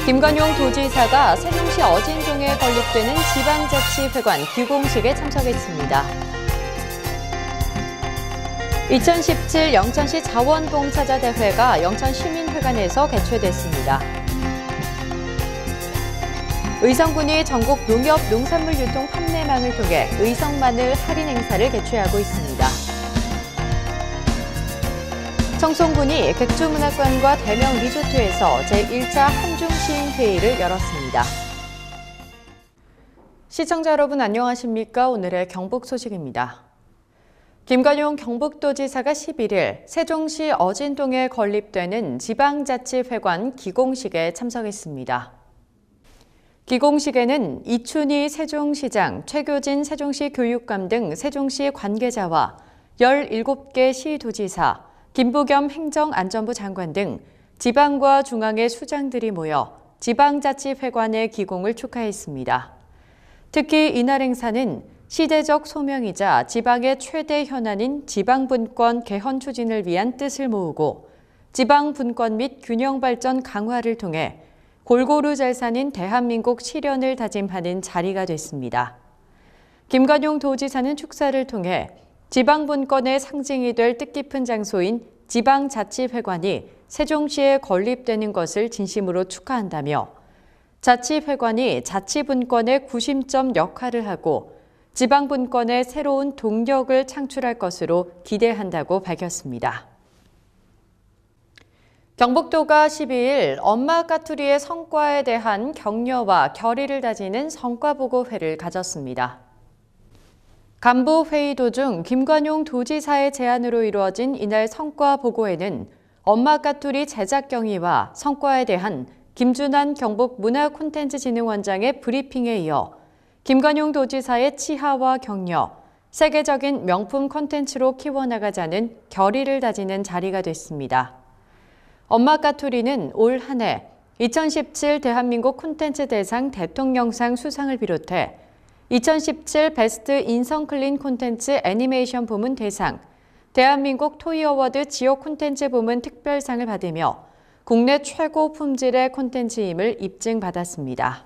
김관용 도지사가 세종시 어진동에 건립되는 지방자치회관 기공식에 참석했습니다. 2017 영천시 자원봉사자 대회가 영천시민회관에서 개최됐습니다. 의성군이 전국 농협 농산물 유통 판매망을 통해 의성마늘 할인 행사를 개최하고 있습니다. 청송군이 객주문학관과 대명 리조트에서 제1차 한중시인회의를 열었습니다. 시청자 여러분 안녕하십니까? 오늘의 경북 소식입니다. 김관용 경북도지사가 11일 세종시 어진동에 건립되는 지방자치회관 기공식에 참석했습니다. 기공식에는 이춘희 세종시장, 최교진 세종시 교육감 등 세종시 관계자와 17개 시도지사, 김부겸 행정안전부 장관 등 지방과 중앙의 수장들이 모여 지방자치회관의 기공을 축하했습니다. 특히 이날 행사는 시대적 소명이자 지방의 최대 현안인 지방분권 개헌 추진을 위한 뜻을 모으고 지방분권 및 균형발전 강화를 통해 골고루 잘 사는 대한민국 실현을 다짐하는 자리가 됐습니다. 김관용 도지사는 축사를 통해 지방분권의 상징이 될 뜻깊은 장소인 지방자치회관이 세종시에 건립되는 것을 진심으로 축하한다며 자치회관이 자치분권의 구심점 역할을 하고 지방분권의 새로운 동력을 창출할 것으로 기대한다고 밝혔습니다. 경북도가 12일 엄마 까투리의 성과에 대한 격려와 결의를 다지는 성과보고회를 가졌습니다. 간부회의 도중 김관용 도지사의 제안으로 이루어진 이날 성과보고회는 엄마 까투리 제작 경위와 성과에 대한 김준환 경북문화콘텐츠진흥원장의 브리핑에 이어 김관용 도지사의 치하와 격려, 세계적인 명품 콘텐츠로 키워나가자는 결의를 다지는 자리가 됐습니다. 엄마 까투리는 올 한 해 2017 대한민국 콘텐츠 대상 대통령상 수상을 비롯해 2017 베스트 인성클린 콘텐츠 애니메이션 부문 대상, 대한민국 토이 어워드 지역 콘텐츠 부문 특별상을 받으며 국내 최고 품질의 콘텐츠임을 입증받았습니다.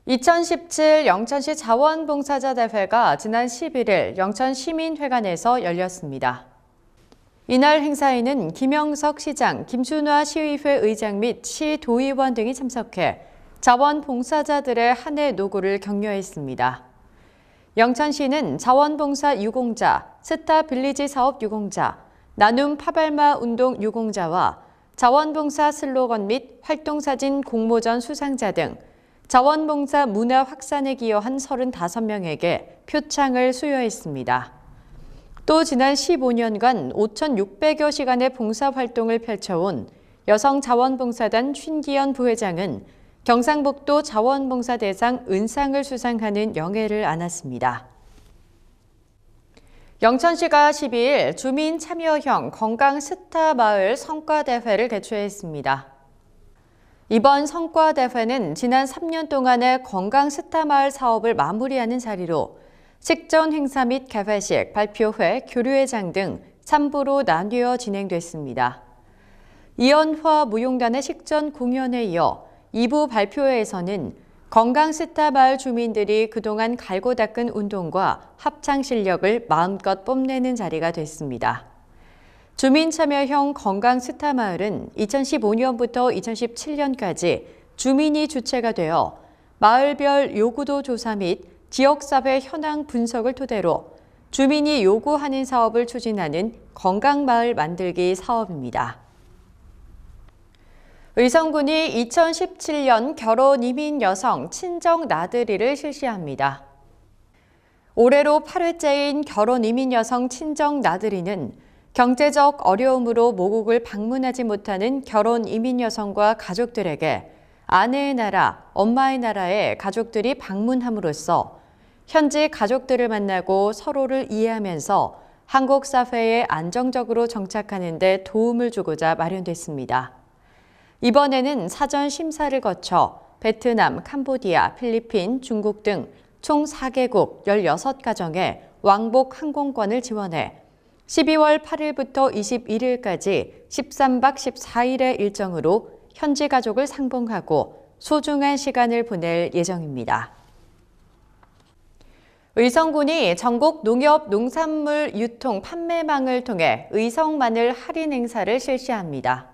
2017 영천시 자원봉사자 대회가 지난 11일 영천시민회관에서 열렸습니다. 이날 행사에는 김영석 시장, 김순화 시의회 의장 및 시도의원 등이 참석해 자원봉사자들의 한 해 노고를 격려했습니다. 영천시는 자원봉사 유공자, 스타빌리지 사업 유공자, 나눔 파발마 운동 유공자와 자원봉사 슬로건 및 활동사진 공모전 수상자 등 자원봉사 문화 확산에 기여한 35명에게 표창을 수여했습니다. 또 지난 15년간 5,600여 시간의 봉사활동을 펼쳐온 여성자원봉사단 신기현 부회장은 경상북도 자원봉사대상 은상을 수상하는 영예를 안았습니다. 영천시가 12일 주민 참여형 건강 스타 마을 성과대회를 개최했습니다. 이번 성과대회는 지난 3년 동안의 건강 스타 마을 사업을 마무리하는 자리로 식전 행사 및 개회식, 발표회, 교류회장 등 3부로 나뉘어 진행됐습니다. 이연화 무용단의 식전 공연에 이어 2부 발표회에서는 건강 스타 마을 주민들이 그동안 갈고 닦은 운동과 합창 실력을 마음껏 뽐내는 자리가 됐습니다. 주민 참여형 건강 스타 마을은 2015년부터 2017년까지 주민이 주체가 되어 마을별 요구도 조사 및 지역사회 현황 분석을 토대로 주민이 요구하는 사업을 추진하는 건강마을 만들기 사업입니다. 의성군이 2017년 결혼 이민 여성 친정 나들이를 실시합니다. 올해로 8회째인 결혼 이민 여성 친정 나들이는 경제적 어려움으로 모국을 방문하지 못하는 결혼 이민 여성과 가족들에게 아내의 나라, 엄마의 나라에 가족들이 방문함으로써 현지 가족들을 만나고 서로를 이해하면서 한국 사회에 안정적으로 정착하는 데 도움을 주고자 마련됐습니다. 이번에는 사전 심사를 거쳐 베트남, 캄보디아, 필리핀, 중국 등 총 4개국 16가정에 왕복 항공권을 지원해 12월 8일부터 21일까지 13박 14일의 일정으로 현지 가족을 상봉하고 소중한 시간을 보낼 예정입니다. 의성군이 전국 농협 농산물 유통 판매망을 통해 의성 마늘 할인 행사를 실시합니다.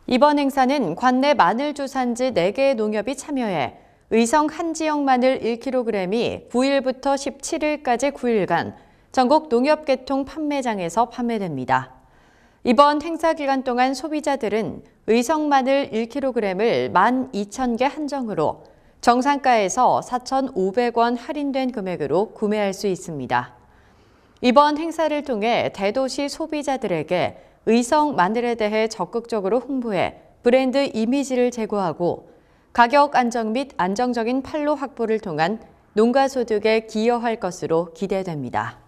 이번 행사는 관내 마늘 주산지 4개 농협이 참여해 의성 한 지역 마늘 1kg이 9일부터 17일까지 9일간 전국 농협계통 판매장에서 판매됩니다. 이번 행사 기간 동안 소비자들은 의성 마늘 1kg을 12,000개 한정으로 정상가에서 4,500원 할인된 금액으로 구매할 수 있습니다. 이번 행사를 통해 대도시 소비자들에게 의성 마늘에 대해 적극적으로 홍보해 브랜드 이미지를 제고하고 가격 안정 및 안정적인 판로 확보를 통한 농가 소득에 기여할 것으로 기대됩니다.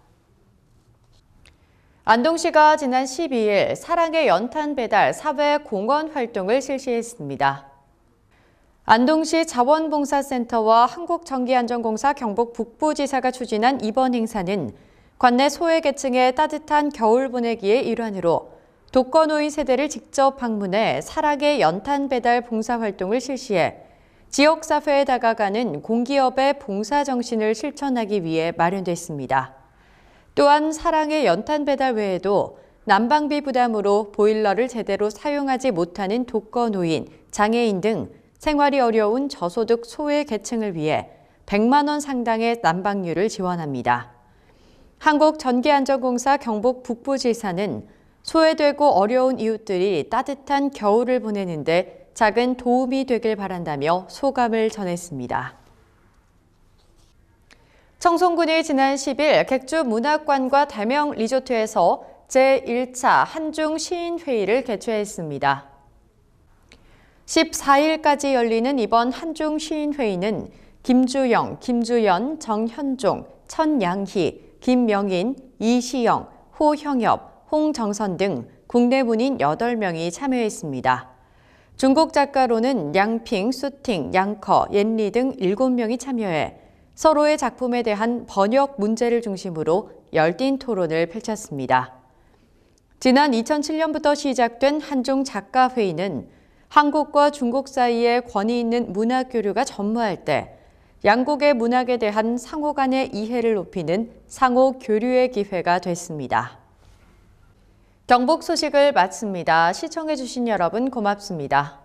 안동시가 지난 12일 사랑의 연탄 배달 사회 공헌 활동을 실시했습니다. 안동시 자원봉사센터와 한국전기안전공사 경북 북부지사가 추진한 이번 행사는 관내 소외계층의 따뜻한 겨울 보내기의 일환으로 독거노인 세대를 직접 방문해 사랑의 연탄 배달 봉사활동을 실시해 지역사회에 다가가는 공기업의 봉사정신을 실천하기 위해 마련됐습니다. 또한 사랑의 연탄 배달 외에도 난방비 부담으로 보일러를 제대로 사용하지 못하는 독거노인, 장애인 등 생활이 어려운 저소득 소외계층을 위해 100만 원 상당의 난방료를 지원합니다. 한국전기안전공사 경북 북부지사는 소외되고 어려운 이웃들이 따뜻한 겨울을 보내는데 작은 도움이 되길 바란다며 소감을 전했습니다. 청송군이 지난 10일 객주 문학관과 대명 리조트에서 제1차 한중 시인회의를 개최했습니다. 14일까지 열리는 이번 한중 시인회의는 김주영, 김주연, 정현종, 천양희, 김명인, 이시영, 호형엽, 홍정선 등 국내 문인 8명이 참여했습니다. 중국 작가로는 양핑, 수팅, 양커, 옌리 등 7명이 참여해 서로의 작품에 대한 번역 문제를 중심으로 열띤 토론을 펼쳤습니다. 지난 2007년부터 시작된 한중 작가회의는 한국과 중국 사이에 권위 있는 문학 교류가 전무할 때 양국의 문학에 대한 상호 간의 이해를 높이는 상호 교류의 기회가 됐습니다. 경북 소식을 마칩니다. 시청해주신 여러분 고맙습니다.